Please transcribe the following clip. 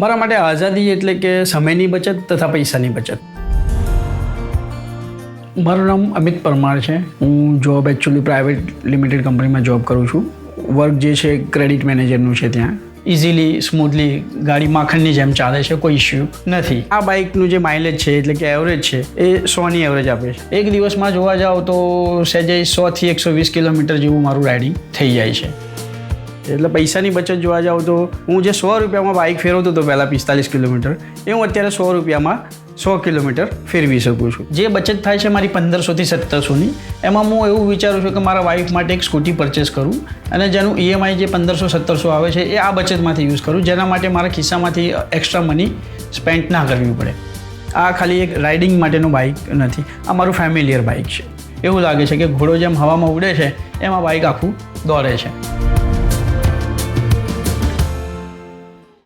મારા માટે આઝાદી એટલે કે સમયની બચત તથા પૈસાની બચત. મારું નામ અમિત પરમાર છે. હું જોબ એકચ્યુઅલી પ્રાઇવેટ લિમિટેડ કંપનીમાં જોબ કરું છું. વર્ક જે છે ક્રેડિટ મેનેજરનું છે. ત્યાં ઇઝીલી સ્મૂથલી ગાડી માખણની જેમ ચાલે છે, કોઈ ઇશ્યુ નથી. આ બાઇકનું જે માઇલેજ છે એટલે કે એવરેજ છે એ 100ની એવરેજ આપે છે. એક દિવસમાં જોવા જાઓ તો સહેજે 100થી 120 કિલોમીટર જેવું મારું રાઇડિંગ થઈ જાય છે. એટલે પૈસાની બચત જોવા જાઓ તો હું જે 100 રૂપિયામાં બાઇક ફેરવતો હતો પહેલાં 45 કિલોમીટર, એ હું અત્યારે 100 રૂપિયામાં 100 કિલોમીટર ફેરવી શકું છું. જે બચત થાય છે મારી 1500થી 1700ની, એમાં હું એવું વિચારું છું કે મારા વાઈફ માટે એક સ્કૂટી પરચેસ કરું અને જેનું EMI જે 1500-1700 આવે છે એ આ બચતમાંથી યુઝ કરું, જેના માટે મારા ખિસ્સામાંથી એક્સ્ટ્રા મની સ્પેન્ડ ના કરવી પડે. આ ખાલી એક રાઇડિંગ માટેનું બાઇક નથી, આ મારું ફેમિલિયર બાઇક છે. એવું લાગે છે કે ઘોડો જેમ હવામાં ઉડે છે એમાં બાઇક આખું દોડે છે.